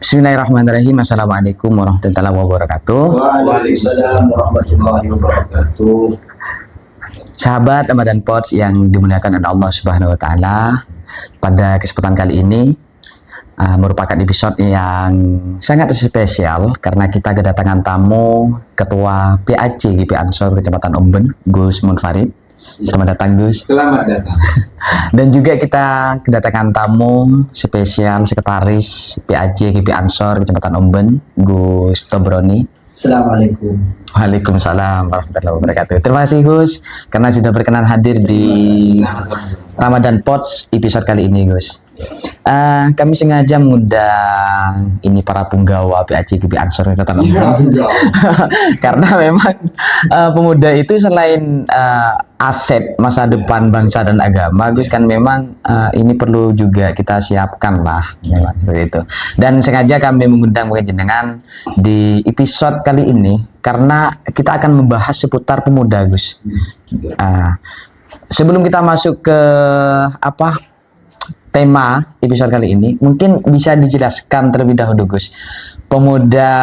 Bismillahirrahmanirrahim. Assalamualaikum warahmatullahi wabarakatuh. Waalaikumsalam warahmatullahi wabarakatuh. Sahabat Ramadan Pods yang dimuliakan oleh Allah Subhanahu wa taala, pada kesempatan kali ini merupakan episode yang sangat spesial karena kita kedatangan tamu Ketua PAC GP Ansor Kecamatan Omben, Gus Munfarid. Selamat datang Gus. Selamat datang. Dan juga kita kedatangan tamu spesial Sekretaris PAC GP Ansor Kecamatan Omben, Gus Tobroni. Assalamualaikum. Waalaikumsalam warahmatullahi wabarakatuh. Terima kasih Gus karena sudah berkenan hadir di Ramadan Pods episode kali ini Gus. Kami sengaja mengundang ini para punggawa PAC GP Ansor Kecamatan Omben karena memang pemuda itu selain aset masa depan bangsa dan agama Gus, kan memang ini perlu juga kita siapkan lah memang seperti itu. Dan sengaja kami mengundang jenengan di episode kali ini karena kita akan membahas seputar pemuda Gus. Sebelum kita masuk ke tema episode kali ini, mungkin bisa dijelaskan terlebih dahulu Gus, pemuda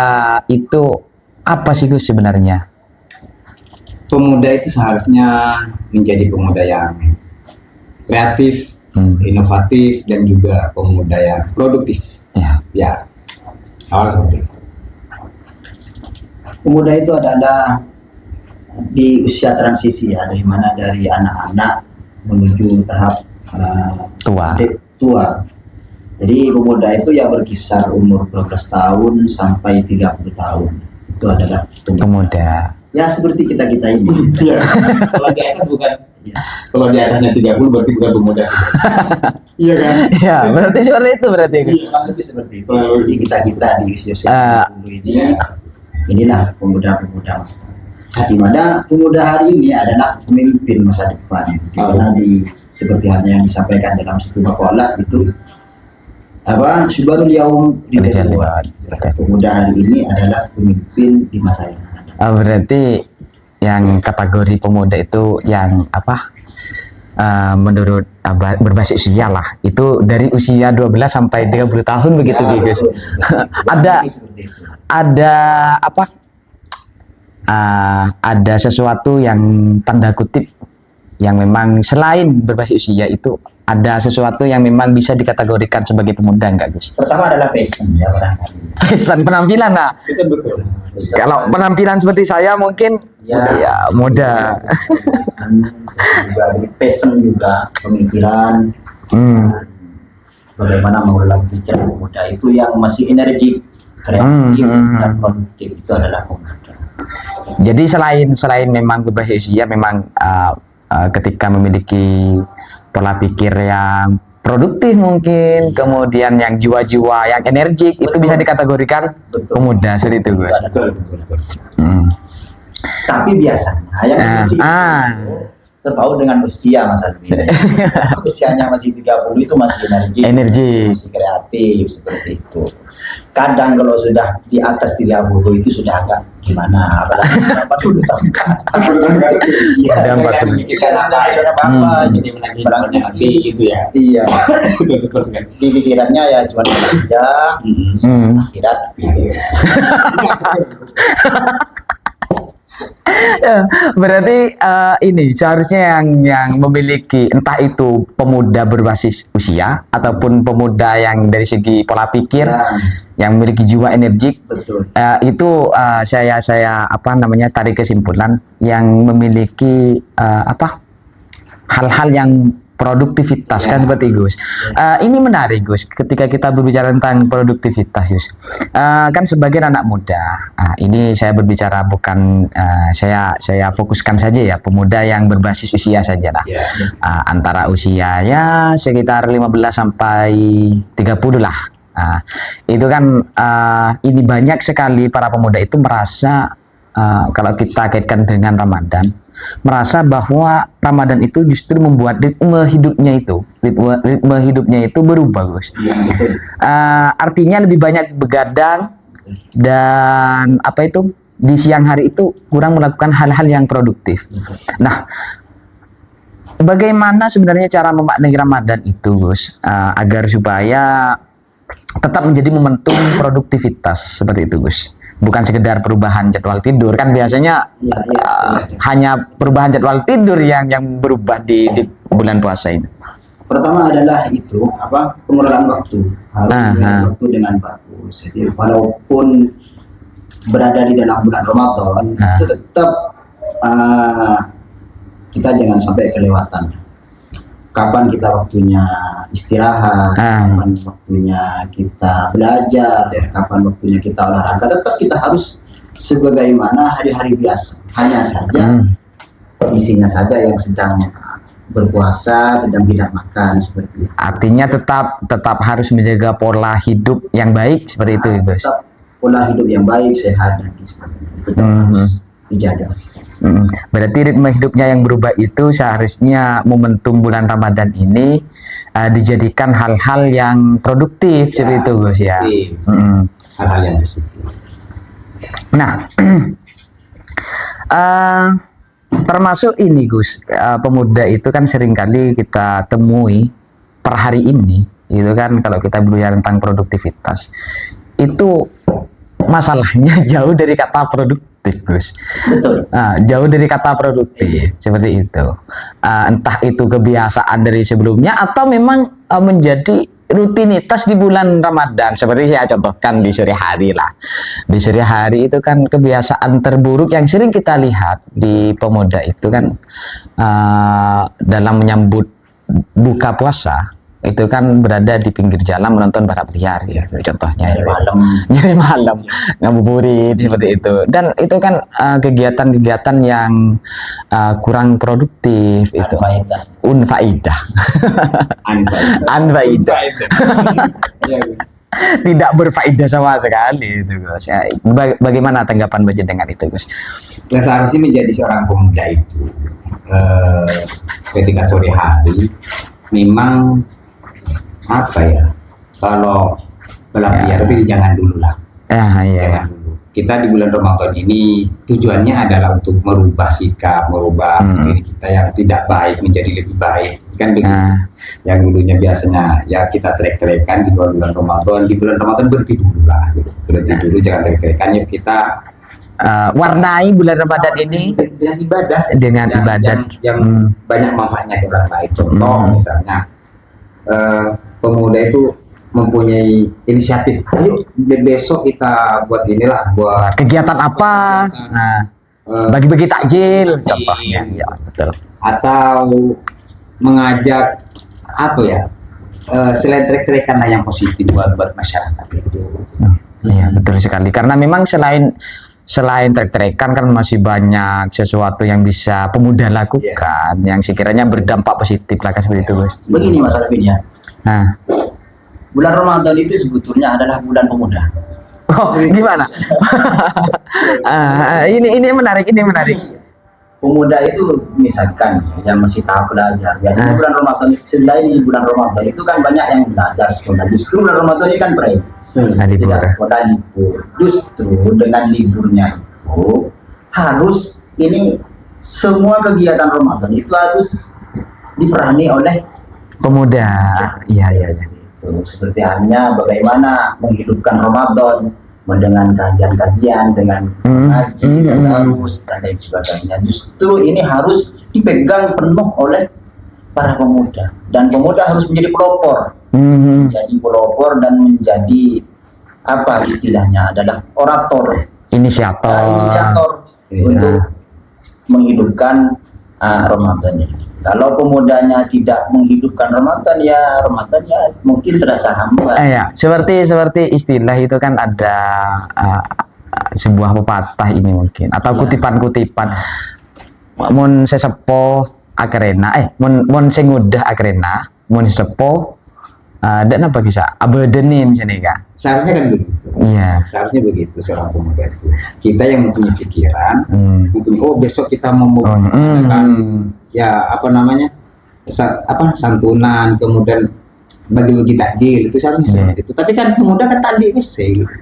itu apa sih Gus sebenarnya? Pemuda itu seharusnya menjadi pemuda yang kreatif, inovatif, dan juga pemuda yang produktif. Ya, hal seperti itu. Pemuda itu adalah di usia transisi ya, dari mana dari anak-anak menuju tahap tua. Jadi pemuda itu yang berkisar umur 12 tahun sampai 30 tahun. Itu adalah pemuda. Ya seperti kita-kita ini. Ya. Kalau di atas bukan. Ya. Kalau di atasnya 30 berarti bukan pemuda. Iya kan? Ya, berarti seperti itu berarti. Iya, berarti seperti itu. Jadi kita-kita di usia 30 ini, inilah pemuda-pemuda. Di mana pemuda hari ini adalah pemimpin masa depan. Di mana seperti halnya yang disampaikan dalam satu makalah itu Subarul Yaum di pemuda hari ini adalah pemimpin di masa yang akan datang. Berarti yang kategori pemuda itu yang menurut berbasis usia lah, itu dari usia 12 sampai 30 tahun begitu ya, guys. Ada sesuatu yang tanda kutip yang memang selain berbasis usia itu ada sesuatu yang memang bisa dikategorikan sebagai pemuda enggak Gus? Pertama adalah passion ya barangkali. Passion, penampilan lah. Passion betul. Kalau penampilan seperti saya mungkin ya muda. Passion juga pemikiran. Bagaimana mengelola pikiran pemuda itu yang masih energik, kreatif dan produktif, itu adalah pemuda. Jadi selain memang berbasis usia, memang ketika memiliki pola pikir yang produktif mungkin, kemudian yang jiwa-jiwa yang energik, itu bisa dikategorikan pemuda seperti itu Gus. Betul. Tapi biasanya yang itu terpaut dengan usia Mas Alvin. Usianya masih 30 itu masih energik, masih kreatif seperti itu. Kadang kalau sudah di atas 30 itu sudah agak gimana, apalagi 40 tahun Ada 40. Memikirkan apa, jadi menagih hati gitu ya. Iya. Di pikirannya ya cuma kerja, akhirat gitu. Ya, berarti ini seharusnya yang memiliki entah itu pemuda berbasis usia ataupun pemuda yang dari segi pola pikir yang memiliki jiwa energik, itu saya tarik kesimpulan yang memiliki hal-hal yang produktivitas kan seperti Gus. Ini menarik Gus ketika kita berbicara tentang produktivitas Gus. Kan sebagai anak muda, ini saya berbicara bukan saya fokuskan saja ya pemuda yang berbasis usia saja lah. Antara usia ya sekitar 15 sampai 30 lah. Itu kan ini banyak sekali para pemuda itu merasa kalau kita kaitkan dengan Ramadan, merasa bahwa Ramadan itu justru membuat ritme hidupnya itu berubah Gus. Artinya lebih banyak begadang dan di siang hari itu kurang melakukan hal-hal yang produktif. Nah, bagaimana sebenarnya cara memaknai Ramadan itu Gus, agar supaya tetap menjadi momentum produktivitas seperti itu, Gus. Bukan sekedar perubahan jadwal tidur, kan biasanya Iya, iya, iya. hanya perubahan jadwal tidur yang berubah di bulan puasa ini. Pertama adalah itu pengelolaan waktu, harus mengelola waktu dengan bagus. Jadi walaupun berada di dalam bulan Ramadan, itu tetap kita jangan sampai kelewatan. Kapan kita waktunya istirahat, kapan waktunya kita belajar, kapan waktunya kita olahraga, tetap kita harus sebagaimana hari-hari biasa. Hanya saja kondisinya saja yang sedang berpuasa, sedang tidak makan seperti itu. Artinya tetap harus menjaga pola hidup yang baik seperti itu, Gus. Tetap pola hidup yang baik, sehat dan sebagainya. Tetap harus dijaga. Berarti ritme hidupnya yang berubah itu seharusnya momentum bulan Ramadan ini dijadikan hal-hal yang produktif seperti itu, Gus ya. Hal-hal yang positif. Nah, termasuk ini, Gus, pemuda itu kan seringkali kita temui per hari ini, itu kan kalau kita berbicara tentang produktivitas, itu masalahnya jauh dari kata produktif, Gus. Betul. Jauh dari kata produktif seperti itu. Entah itu kebiasaan dari sebelumnya atau memang menjadi rutinitas di bulan Ramadan. Seperti saya contohkan di sore hari lah. Di sore hari itu kan kebiasaan terburuk yang sering kita lihat di pemuda itu kan dalam menyambut buka puasa itu kan berada di pinggir jalan menonton balap liar ya, contohnya nyari malam ngabuburit seperti itu, dan itu kan kegiatan-kegiatan yang kurang produktif, itu unfaidah unfaidah tidak berfaedah sama sekali itu, Gus. Bagaimana tanggapan Bajen dengan itu, Gus? Ya, seharusnya menjadi seorang pemuda itu ketika sore hari memang kalau balap liar tapi jangan dulu lah. Jangan dulu. Kita di bulan Ramadan ini tujuannya adalah untuk merubah sikap, merubah diri kita yang tidak baik menjadi lebih baik. Kan begitu. Yang dulunya biasanya ya kita trek-trekan di bulan Ramadan. Di bulan Ramadan berhenti dulu lah. Gitu. Berhenti dulu, jangan trek-trekan. Ya kita warnai bulan Ramadan ini dengan ibadah yang banyak manfaatnya ke orang lain. Contoh misalnya pemuda itu mempunyai inisiatif, ayo besok kita buat inilah, buat kegiatan apa, bagi-bagi takjil contohnya, ya betul. Atau mengajak selain trek-trekan yang positif buat masyarakat itu. Iya betul sekali, karena memang selain trek-trekan kan masih banyak sesuatu yang bisa pemuda lakukan yang sekiranya berdampak positif lah, seperti itu, Gus. Begini Mas Alvin ya. Bulan Ramadan itu sebetulnya adalah bulan pemuda. Oh, gimana? Ini menarik, Pemuda itu misalkan yang masih tahap belajar. Biasanya bulan Ramadan itu, selain di bulan Ramadan itu kan banyak yang belajar sekolah. Justru bulan Ramadan ini kan break. Tidak sekolah libur. Justru dengan liburnya itu harus ini semua kegiatan Ramadan itu harus diperani oleh pemuda. Iya. Itu seperti halnya bagaimana menghidupkan Ramadan dengan kajian-kajian, dengan ngaji, harus dan lain sebagainya. Justru ini harus dipegang penuh oleh para pemuda, dan pemuda harus menjadi pelopor. Menjadi pelopor dan menjadi apa istilahnya adalah orator, inisiator untuk menghidupkan Ramadan ini. Kalau pemudanya tidak menghidupkan Ramadan, ya Ramadannya mungkin terasa hampa. Ya, seperti istilah itu kan ada sebuah pepatah ini mungkin, atau kutipan-kutipan. Mun sesepo akrena, mun sing udah akrena, mun sesepo dan apa bisa abedenin sini Kak. Seharusnya kan begitu. Iya. Seharusnya begitu seorang pemuda itu. Kita yang mempunyai pikiran, mungkin besok kita mau mengadakan santunan, kemudian bagi-bagi takjil, itu seharusnya seperti itu. Tapi kan pemuda kan tadi WC gitu.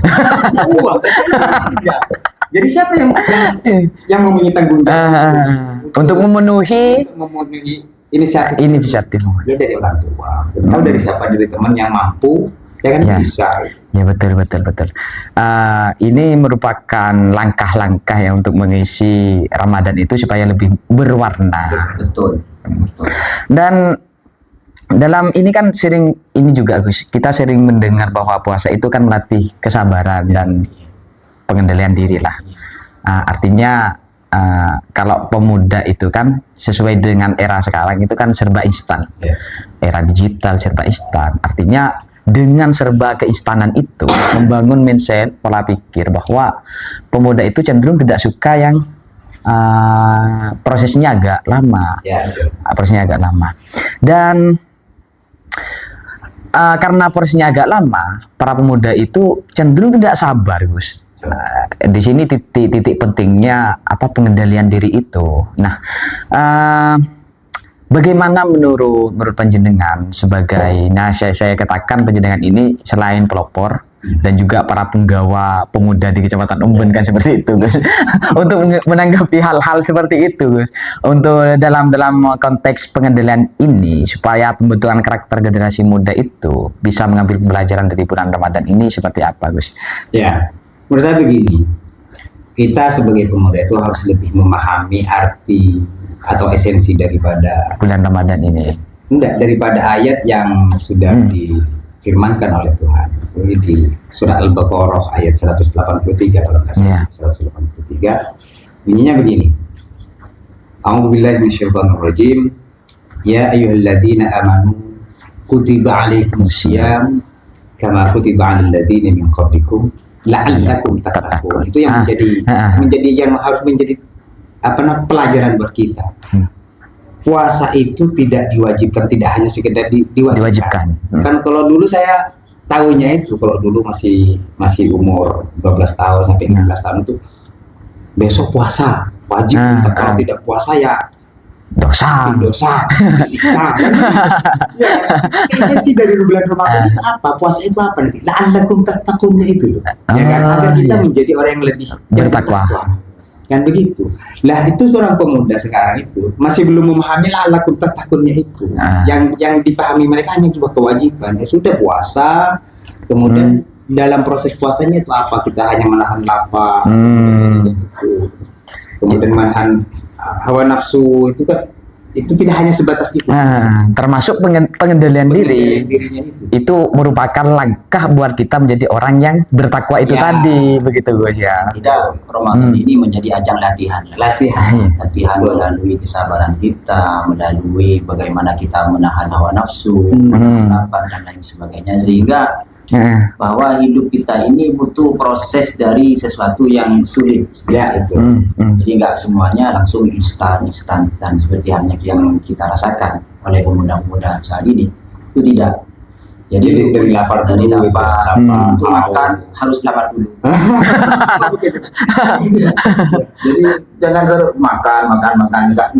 Jadi siapa yang mempunyai tanggung jawab untuk memenuhi inisiatif ya dari orang tua, atau dari siapa, dari teman yang mampu Ya kan Ya. bisa. Ya betul betul betul. Ini merupakan langkah-langkah ya untuk mengisi Ramadan itu supaya lebih berwarna. Betul. Betul. Dan dalam ini kan ini juga Gus, kita sering mendengar bahwa puasa itu kan melatih kesabaran dan pengendalian diri lah. Artinya kalau pemuda itu kan sesuai dengan era sekarang itu kan serba instan. Ya. Era digital serba instan. Artinya dengan serba keinstanan itu membangun mindset pola pikir bahwa pemuda itu cenderung tidak suka yang prosesnya agak lama. Ya, betul. Prosesnya agak lama. Dan karena prosesnya agak lama, para pemuda itu cenderung tidak sabar, Gus. Di sini titik pentingnya pengendalian diri itu. Nah, bagaimana menurut panjenengan sebagai, saya katakan panjenengan ini selain pelopor dan juga para penggawa pemuda di Kecamatan Umben kan seperti itu, Gus. Untuk menanggapi hal-hal seperti itu, Gus. Untuk dalam konteks pengendalian ini supaya pembentukan karakter generasi muda itu bisa mengambil pembelajaran dari bulan Ramadan ini seperti apa, Gus? Ya, menurut saya begini, kita sebagai pemuda itu harus lebih memahami arti atau esensi daripada Bulan Ramadan ini. daripada ayat yang sudah difirmankan oleh Tuhan. Ini di surah Al-Baqarah ayat 183 kalau nggak salah. 183 bunyinya begini. A'udzubillahi minasyaitonirrajim. Ya ayyuhalladzina amanu kutiba alaikumusiyam kama kutiba alal ladzina min qablikum la'allakum tattaqun. Itu yang menjadi yang harus menjadi pelajaran buat kita. Puasa itu tidak diwajibkan, tidak hanya sekedar diwajibkan. Kan kalau dulu saya tahunya itu, kalau dulu masih umur 12 tahun sampai 16 tahun itu besok puasa wajib, kalau tidak puasa ya dosa, disiksa. Kan? Ya, esensi dari bulan Ramadan itu apa? Puasa itu apa nanti? La'allakum tattaqunnya itu loh. Ya kan? Agar kita menjadi orang yang lebih bertakwa. Kan begitu. Lah itu seorang pemuda sekarang itu masih belum memahami la'allakum tattaqunnya itu. Yang dipahami mereka hanya cuma kewajiban. Ya sudah puasa, kemudian dalam proses puasanya itu apa? Kita hanya menahan lapar. Gitu. Kemudian menahan hawa nafsu itu kan itu tidak hanya sebatas itu. Termasuk pengendalian diri. Itu merupakan langkah buat kita menjadi orang yang bertakwa itu tadi, begitu Gus ya. Tidak, Ramadan ini menjadi ajang latihan melalui kesabaran kita, melalui bagaimana kita menahan hawa nafsu, lapar dan lain sebagainya, sehingga bahwa hidup kita ini butuh proses dari sesuatu yang sulit, ya itu. Jadi nggak semuanya langsung instan seperti hanya yang kita rasakan oleh pemuda-pemuda saat ini. Itu tidak. Jadi dari lapar untuk makan harus lapar dulu. Jadi jangan makan nggak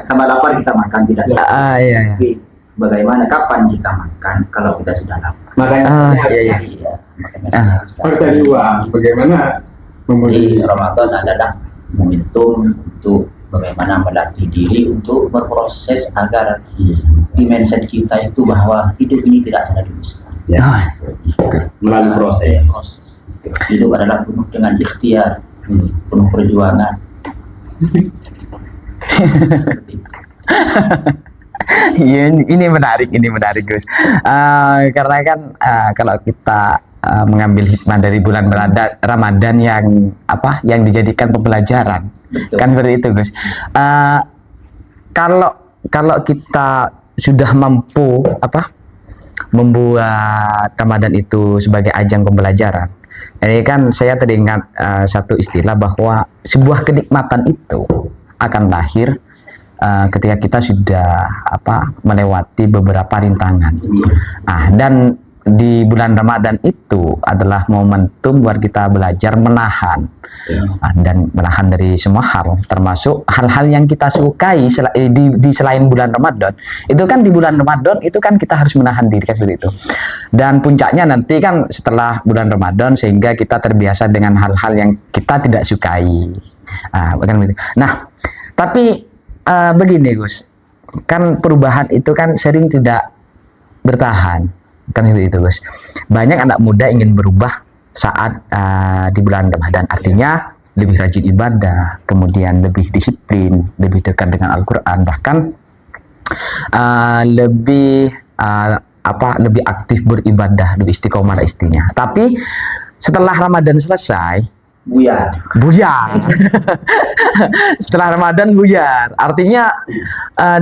tambah lapar kita makan tidak salah. Tapi bagaimana kapan kita makan kalau kita sudah lapar? Makanya harus cari uang. Bagaimana Jadi Ramadan adalah momentum untuk bagaimana melatih diri untuk berproses agar di mindset kita itu bahwa hidup ini tidak selalu instan. melalui proses. Hidup adalah penuh dengan ikhtiar, penuh perjuangan. Iya, ini menarik Gus. Karena kan kalau kita mengambil hikmah dari bulan Ramadan yang dijadikan pembelajaran, kan seperti itu Gus. Kalau kita sudah mampu membuat Ramadan itu sebagai ajang pembelajaran, ini kan saya teringat satu istilah bahwa sebuah kenikmatan itu akan lahir ketika kita sudah melewati beberapa rintangan. Dan di bulan Ramadan itu adalah momentum buat kita belajar menahan dan menahan dari semua hal, termasuk hal-hal yang kita sukai di selain bulan Ramadan. Itu kan di bulan Ramadan itu kan kita harus menahan diri kan seperti itu. Dan puncaknya nanti kan setelah bulan Ramadan sehingga kita terbiasa dengan hal-hal yang kita tidak sukai. Nah, tapi begini Gus, kan perubahan itu kan sering tidak bertahan. kan itu Gus. Banyak anak muda ingin berubah saat di bulan Ramadan, artinya lebih rajin ibadah, kemudian lebih disiplin, lebih dekat dengan Al-Quran, bahkan lebih lebih aktif beribadah, lebih istiqomah istinya. Tapi setelah Ramadan selesai, buyar. Setelah Ramadan buyar. Artinya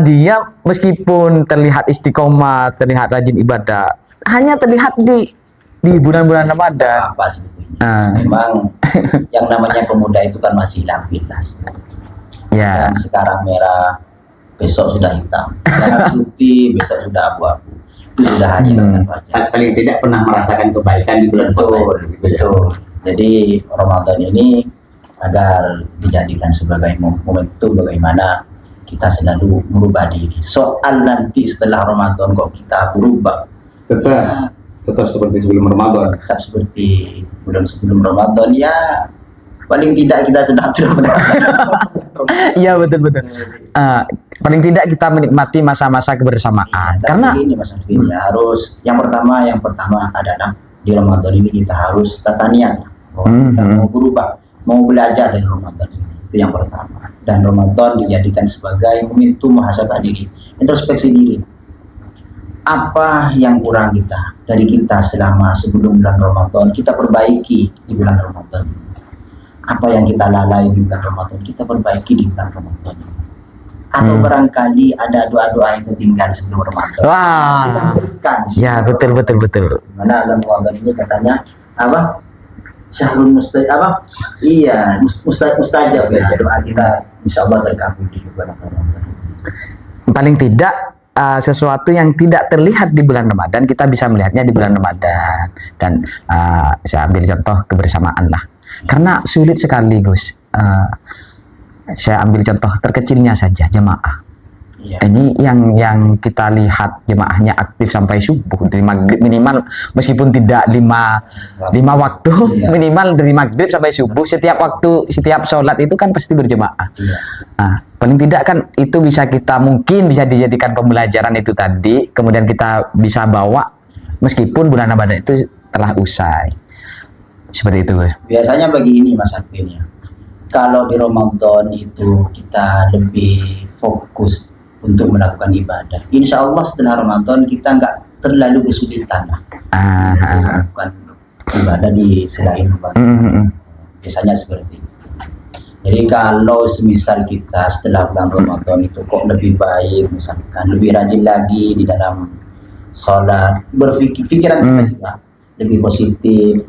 dia meskipun terlihat istiqomah, terlihat rajin ibadah, hanya terlihat di bulan-bulan Ramadan. Apa sebetulnya? Memang yang namanya pemuda itu kan masih lampitas. Ya. Dan sekarang merah, besok sudah hitam. Sekarang putih, besok sudah abu-abu. Itu sudah hanya paling tidak pernah merasakan kebaikan di bulan puasa. Betul. Jadi Ramadan ini agar dijadikan sebagai momentum bagaimana kita selalu merubah diri. Soal nanti setelah Ramadan kok kita berubah, tetap seperti sebelum Ramadan. Tetap seperti bulan sebelum Ramadan, ya paling tidak kita sedang Iya betul. Paling tidak kita menikmati masa-masa kebersamaan. Karena ini Mas Arvin, harus yang pertama adalah di Ramadan ini kita harus tata niat. Kita mau berubah, mau belajar dari Ramadan ini. Itu yang pertama. Dan Ramadan dijadikan sebagai momentum muhasabah diri, introspeksi diri. Apa yang kurang dari kita selama sebelum bulan Ramadan, kita perbaiki di bulan Ramadan. Apa yang kita lalai di bulan Ramadan, kita perbaiki di bulan Ramadan. Atau barangkali ada doa-doa yang tertinggal sebelum Ramadan. Wah. Kita teruskan. Ya betul. Mana dalam Ramadan ini katanya apa? Syahrul mustajab mustajab ya, doa kita insyaallah terkabul di bulan Ramadan. Paling tidak sesuatu yang tidak terlihat di bulan Ramadan kita bisa melihatnya di bulan Ramadan. Dan saya ambil contoh kebersamaan lah, karena sulit sekali Gus. Saya ambil contoh terkecilnya saja, jemaah. Ini yang kita lihat jemaahnya aktif sampai subuh, dari maghrib minimal, meskipun tidak lima waktu, minimal dari maghrib sampai subuh, setiap sholat itu kan pasti berjemaah. Paling tidak kan itu mungkin bisa dijadikan pembelajaran itu tadi, kemudian kita bisa bawa meskipun bulan Ramadan itu telah usai. Seperti itu. Biasanya begini Mas Arvin ya, kalau di Ramadan itu kita lebih fokus untuk melakukan ibadah, insya Allah setelah Ramadan kita nggak terlalu kesulitan lah melakukan ibadah di selain Ramadan. Biasanya seperti itu. Jadi kalau semisal kita setelah bulan Ramadan itu kok lebih baik, misalkan lebih rajin lagi di dalam sholat, pikiran kita juga lebih positif,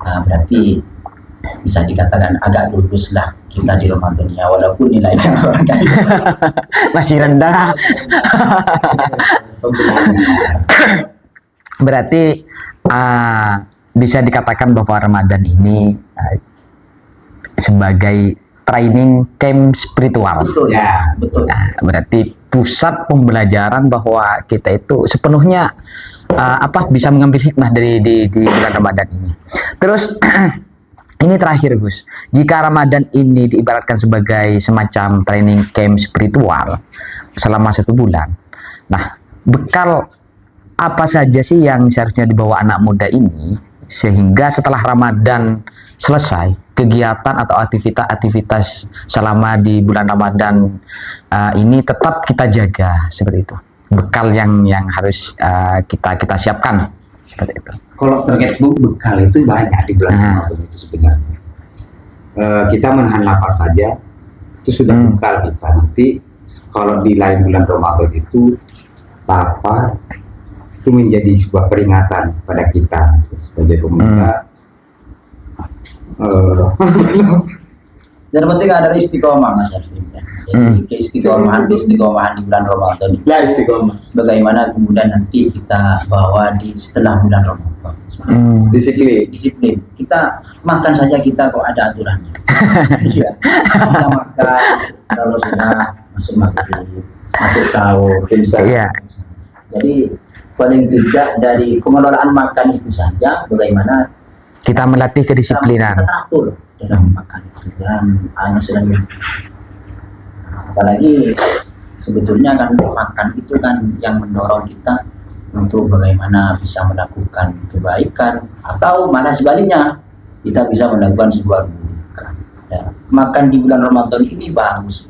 berarti bisa dikatakan agak lulus lah kita di Ramadannya, walaupun nilainya masih rendah. Berarti bisa dikatakan bahwa Ramadan ini sebagai training camp spiritual. Betul ya, betul. Berarti pusat pembelajaran bahwa kita itu sepenuhnya bisa mengambil hikmah dari di bulan Ramadan ini. Terus ini terakhir Gus, jika Ramadan ini diibaratkan sebagai semacam training camp spiritual selama 1 bulan, nah bekal apa saja sih yang seharusnya dibawa anak muda ini sehingga setelah Ramadan selesai, kegiatan atau aktivitas selama di bulan Ramadan ini tetap kita jaga seperti itu. Bekal yang harus kita siapkan seperti itu. Kalau terkait bekal itu banyak di bulan Ramadan itu sebenarnya. Kita menahan lapar saja itu sudah bekal kita. Nanti kalau di lain bulan Ramadan itu lapar itu menjadi sebuah peringatan pada kita sebagai pemuda. Dan penting ada istiqomah Mas Arvin. Jadi keistiqomahan di bulan Ramadan. Ya istiqomah. Bagaimana kemudian nanti kita bawa di setelah bulan Ramadan. Disiplin. Kita makan saja kita kok ada aturannya. Iya. Kita makan kalau sudah masuk maghrib, masuk sahur, Iya. Jadi paling tidak dari pengelolaan makan itu saja bagaimana kita melatih kedisiplinan. Kita teratur dalam makan itu dan hanya sedang apalagi sebetulnya kan makan itu kan yang mendorong kita untuk bagaimana bisa melakukan kebaikan, atau malah sebaliknya kita bisa melakukan sebuah keburukan. Ya, makan di bulan Ramadan ini bagus.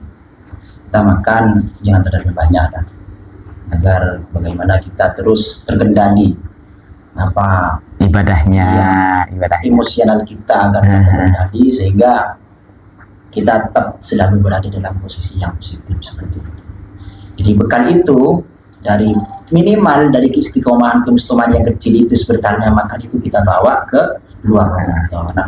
Kita makan jangan terlalu banyak lah, agar bagaimana kita terus terkendali ibadahnya, emosional kita agar terkendali, sehingga kita tetap selalu berada dalam posisi yang positif seperti itu. Jadi bekal itu dari minimal dari keistiqomahan kemustomahan yang kecil itu seperti halnya makan itu kita bawa ke luar Ramadan.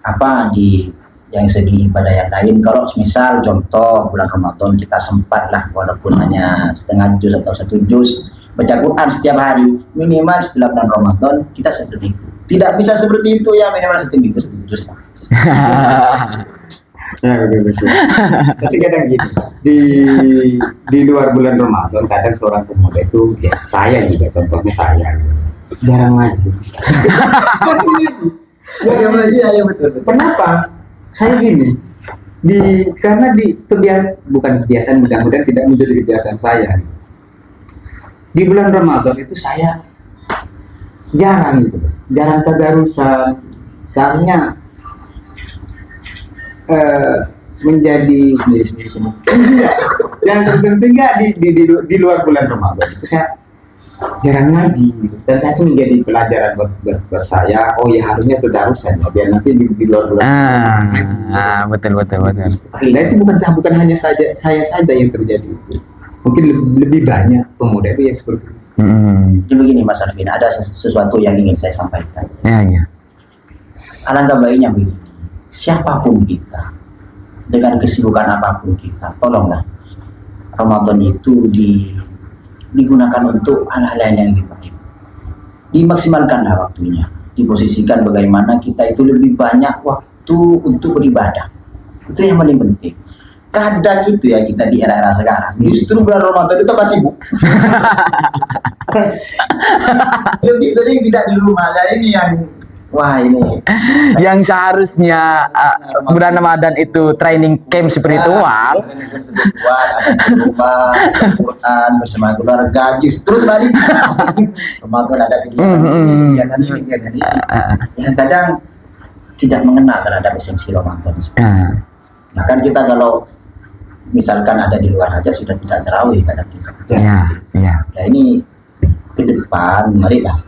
Apalagi di yang segi ibadah yang lain. Kalau misal contoh bulan Ramadan kita sempat lah walaupun hanya setengah juz atau 1 juz baca Quran setiap hari, minimal setelah bulan Ramadan kita seperti itu. Tidak bisa seperti itu ya, minimal 1 minggu 1 juz lah. Ya, betul. Tapi kadang gini, di luar bulan Ramadan kadang seorang pemuda itu, ya saya juga contohnya saya jarang ngaji. Iya betul. Kenapa? Saya gini, karena bukan kebiasaan, mudah-mudahan tidak menjadi kebiasaan saya. Di bulan Ramadan itu saya jarang tadarusan, seharusnya menjadi sendiri semua. Yang tertentu sehingga di luar bulan Ramadan itu saya jarang ngaji gitu. Dan saya sih menjadi pelajaran buat saya, oh ya harusnya tadarusan ya, biar nanti di luar bulan betul. Nah itu bukan hanya saya saja yang terjadi itu, mungkin lebih banyak pemuda itu yang seperti itu. Jadi begini Mas Arvin, ada sesuatu yang ingin saya sampaikan. Ya. Alangkah baiknya begini, siapapun kita, dengan kesibukan apapun kita, tolonglah Ramadan itu digunakan untuk hal-hal yang lebih baik. Dimaksimalkanlah waktunya, diposisikan bagaimana kita itu lebih banyak waktu untuk beribadah. Itu yang paling penting. Kadang itu ya kita di era-era sekarang, justru bulan Ramadan itu masih sibuk. Lebih sering tidak di rumah. Ini yang seharusnya bulan Ramadan itu training camp spiritual, Quran bersama keluarga, justru balik Ramadan ada kegiatan ini. Yang kadang tidak mengenal terhadap esensi Ramadan. Bahkan kita kalau misalkan ada di luar aja sudah tidak terawih kadang kita. Ya. Nah ini ke depan, marilah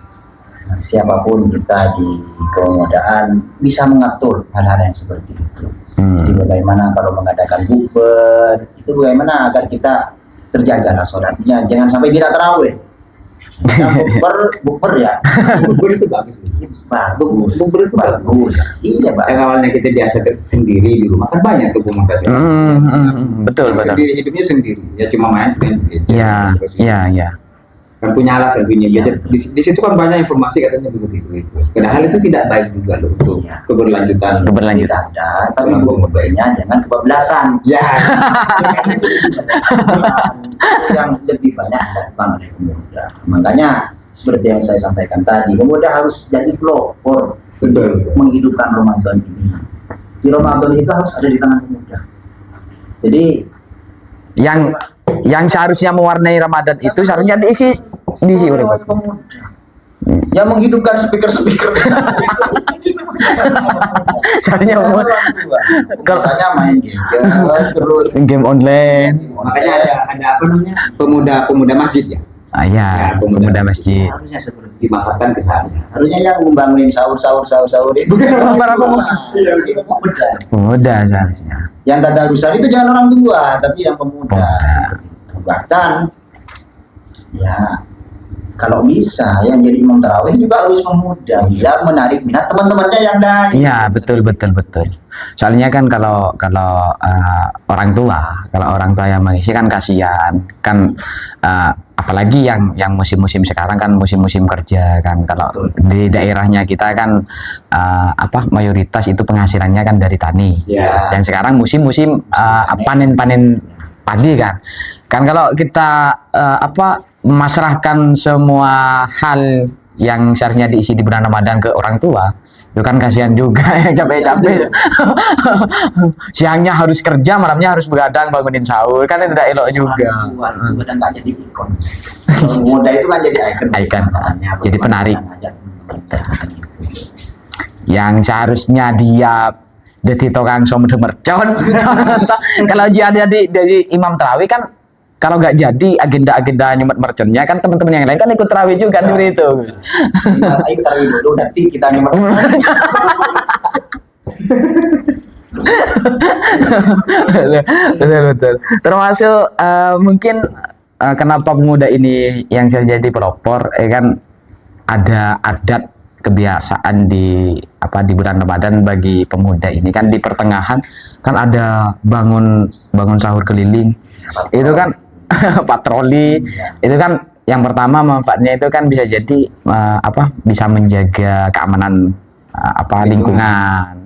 siapapun kita di kemudahan bisa mengatur hal-hal yang seperti itu. Jadi bagaimana kalau mengadakan bukber, itu bagaimana agar kita terjaga lah sholatnya, jangan sampai tidak terawih. Bukber ya. Bukber itu bagus. Bukber itu bagus. Iya, Pak. Yang awalnya kita biasa sendiri di rumah kan banyak tuh pemuda betul. Sendiri hidupnya sendiri, ya cuma main. Iya. Kan punya alasan punya gadget. Di situ kan banyak informasi katanya begitu. Padahal itu tidak baik juga loh untuk keberlanjutan. Ada, tapi bukbernya jangan kebablasan. Ya. Yang lebih banyak dilakukan oleh pemuda. Makanya seperti yang saya sampaikan tadi, pemuda harus jadi pelopor menghidupkan Ramadan ini. Di Ramadan itu harus ada di tangan pemuda. Jadi yang seharusnya mewarnai Ramadan itu seharusnya diisi oleh pemuda. Yang menghidupkan speaker. Seharusnya kalau main game terus game online. Makanya ada apa namanya? Pemuda masjid ya. Pemuda masjid. Harusnya seperti dimanfaatkan ke sana. Harusnya yang membangun sahur itu bukan para pemuda. Pemuda seharusnya. Yang tadarusan itu jangan orang tua, tapi yang pemuda. Bahkan ya kalau bisa yang jadi imam tarawih juga harus pemuda, biar menarik minat teman-temannya yang lain. Iya, betul. Soalnya kan kalau orang tua yang mengisi kan kasihan kan, apalagi yang musim-musim sekarang kan musim-musim kerja kan. Kalau di daerahnya kita kan mayoritas itu penghasilannya kan dari tani. Dan sekarang musim-musim panen padi kan kalau kita memasrahkan semua hal yang seharusnya diisi di bulan Ramadan ke orang tua, Itu kan kasihan juga yang capek-capek. Siangnya harus kerja, malamnya harus begadang bangunin sahur, kan itu tidak elok juga. Itu kadang nggak jadi ikon. Kalau muda itu kan jadi ikon. Ikon. Jadi penarik. Yang seharusnya dia jadi tukang somede mercon. Kalau dia jadi imam tarawih kan, kalau nggak jadi agenda-agenda nyumet merconnya kan teman-teman yang lain kan ikut tarawih juga seperti itu. Ayo tarawih dulu, nanti kita nyumet. Betul. Termasuk mungkin kenapa pemuda ini yang jadi pelopor, kan ada adat kebiasaan di bulan Ramadan bagi pemuda ini kan di pertengahan kan ada bangun sahur keliling. Itu kan patroli. Itu kan yang pertama manfaatnya itu kan bisa jadi bisa menjaga keamanan lingkungan.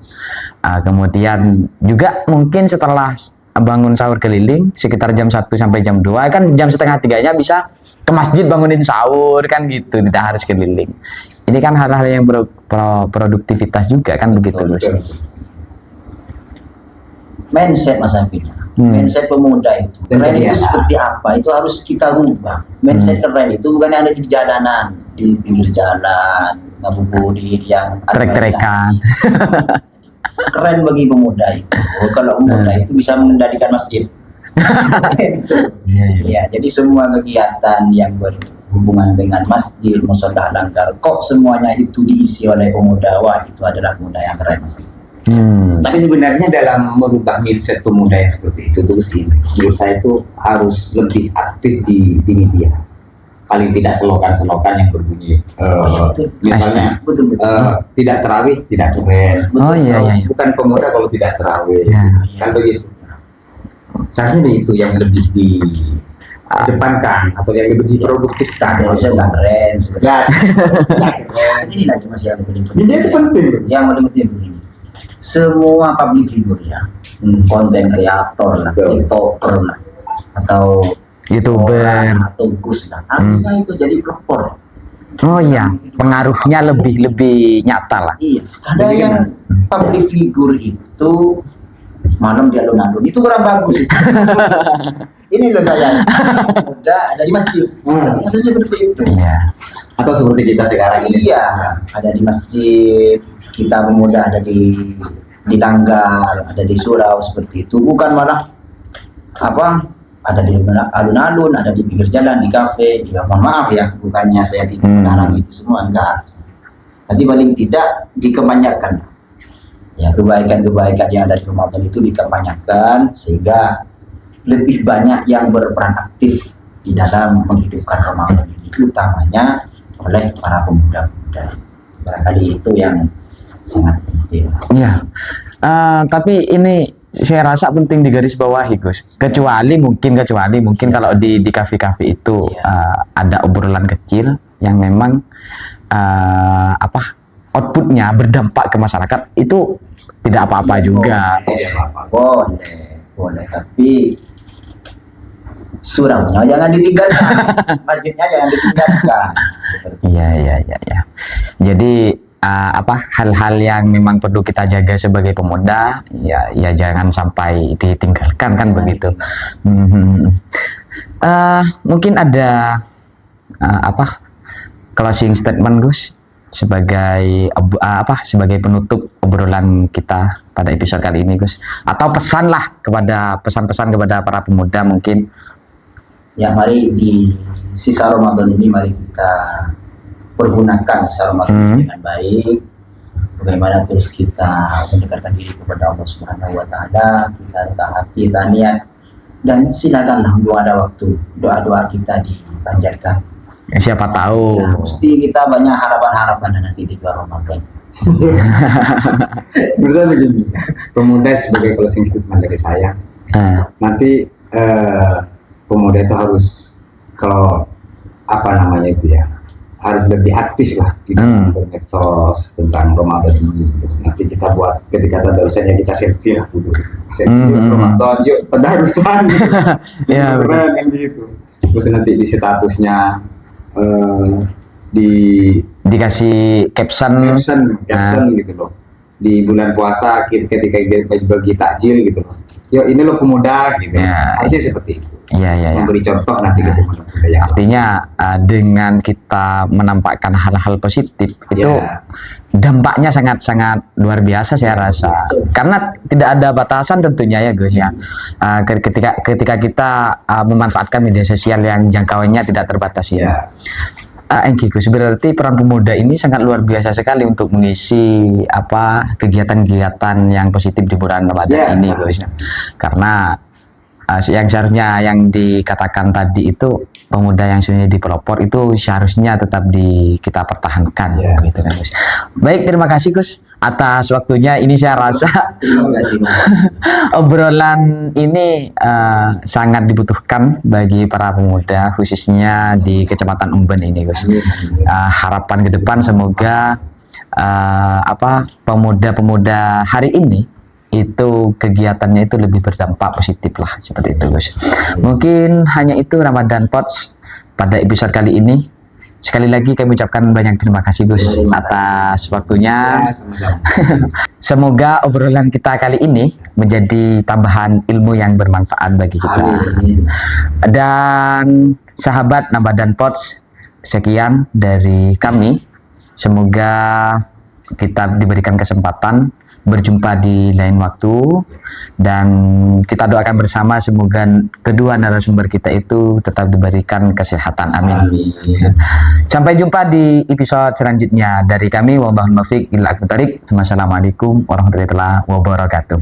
Kemudian juga mungkin setelah bangun sahur keliling sekitar jam 1 sampai jam 2 kan jam setengah 3-nya bisa ke masjid bangunin sahur kan gitu, tidak harus keliling. Ini kan hal-hal yang produktivitas juga kan begitu, Gus. Mindset Mas Afifnya, mindset pemuda itu keren itu seperti apa, itu harus kita rubah. Mindset keren itu bukan yang ada di jalanan, di pinggir jalan, ngabuburit yang trek-trekan. Keren bagi pemuda itu. Kalau pemuda itu bisa mengendalikan masjid. Ya, jadi semua kegiatan yang berhubungan dengan masjid, mushola, langgar, kok semuanya itu diisi oleh pemuda. Wah, itu adalah pemuda yang keren. Tapi sebenarnya dalam merubah mindset pemuda yang seperti itu tuh sih, menurut saya itu harus lebih aktif di media. Paling tidak selokan-selokan yang berbunyi, misalnya tidak terawih, tidak keren. Oh iya. Bukan pemuda kalau tidak terawih, kan begitu. Seharusnya begitu yang lebih depankan atau yang lebih diproduktifkan. Harusnya nggak keren sebenarnya. Ini lagi masih yang penting. Ini itu penting. Yang paling penting begini. Semua public figure ya, konten kreator lah, tiktoker lah, atau YouTuber atau Gus lah, artinya itu jadi pelopor. Oh iya, pengaruhnya lebih nyata lah. Iya, ada yang public figure itu malam dia alun-alun, itu kurang bagus. Ini loh saya, udah ada di masjid, ada seperti itu. Iya. Atau seperti kita sekarang ini. Iya, ada di masjid, kita pemuda ada di Langgar, ada di surau seperti itu. Bukan malah ada di alun-alun, ada di pinggir jalan, di kafe. Ya mohon maaf ya, bukannya saya tidak melarang itu semua, enggak. Tapi paling tidak dikebanyakan. Ya, kebaikan-kebaikan yang ada di Ramadan itu dikebanyakan sehingga lebih banyak yang berperan aktif di dalam menghidupkan Ramadan ini, utamanya oleh para pemuda-pemuda. Barangkali itu yang sangat penting. Iya. Tapi ini saya rasa penting digarisbawahi, Gus. Kecuali mungkin kalau di kafe-kafe itu ada obrolan kecil yang memang outputnya berdampak ke masyarakat, itu tidak apa-apa juga. Boleh, tapi suraunya jangan ditinggalkan, masjidnya jangan ditinggalkan. Iya. Jadi hal-hal yang memang perlu kita jaga sebagai pemuda, ya jangan sampai ditinggalkan kan begitu. Mungkin ada closing statement, Gus, sebagai penutup obrolan kita pada episode kali ini, Gus, atau pesan kepada para pemuda mungkin. Ya, mari di sisa Ramadan ini mari kita pergunakan sisa Ramadan dengan baik. Bagaimana terus kita mendekatkan diri kepada Allah Subhanahu wa taala, kita taati, kita niat, dan silakanlah ada waktu doa-doa kita dipanjatkan. Siapa tahu. Ya, mesti kita banyak harapan-harapan nanti di bulan Ramadan. Menurut saya begini, pemuda sebagai closing statement dari saya, nanti pemuda itu harus harus lebih aktif lah di medsos tentang Ramadan ini. Terus nanti kita buat ketika tadarusnya kita selfie lah dulu, Ramadan yuk tadarusan, ya keren kan gitu. Terus nanti di statusnya dikasih caption. caption gitu loh. Di bulan puasa ketika bagi takjil gitu loh. Yo ini loh pemuda gitu. Ya. Harusnya seperti itu. Iya. Memberi contoh nanti ke pemuda-pemuda yang lain. Artinya dengan kita menampakkan hal-hal positif itu Ya. dampaknya sangat-sangat luar biasa saya rasa. Karena tidak ada batasan tentunya ya Gus ya. Ketika kita memanfaatkan media sosial yang jangkauannya tidak terbatas ya. Gus, berarti peran pemuda ini sangat luar biasa sekali untuk mengisi kegiatan-kegiatan yang positif di bulan Ramadan ini Gus. Karena yang seharusnya yang dikatakan tadi itu pemuda yang sebenarnya dipelopor itu seharusnya tetap kita pertahankan gitu kan Gus. Baik, terima kasih Gus atas waktunya. Ini saya rasa obrolan ini sangat dibutuhkan bagi para pemuda khususnya di Kecamatan Umben ini Gus. Harapan ke depan semoga pemuda-pemuda hari ini itu kegiatannya itu lebih berdampak positif lah seperti itu Gus. Mungkin hanya itu Ramadan Pods pada episode kali ini. Sekali lagi kami ucapkan banyak terima kasih Gus atas waktunya. Sama-sama. Semoga obrolan kita kali ini menjadi tambahan ilmu yang bermanfaat bagi kita. Dan sahabat Ramadan Pods, sekian dari kami. Semoga kita diberikan kesempatan berjumpa di lain waktu, dan kita doakan bersama semoga kedua narasumber kita itu tetap diberikan kesehatan. Amin. Sampai jumpa di episode selanjutnya dari kami. Wabillahi taufiq wal hidayah. Wassalamualaikum warahmatullahi wabarakatuh.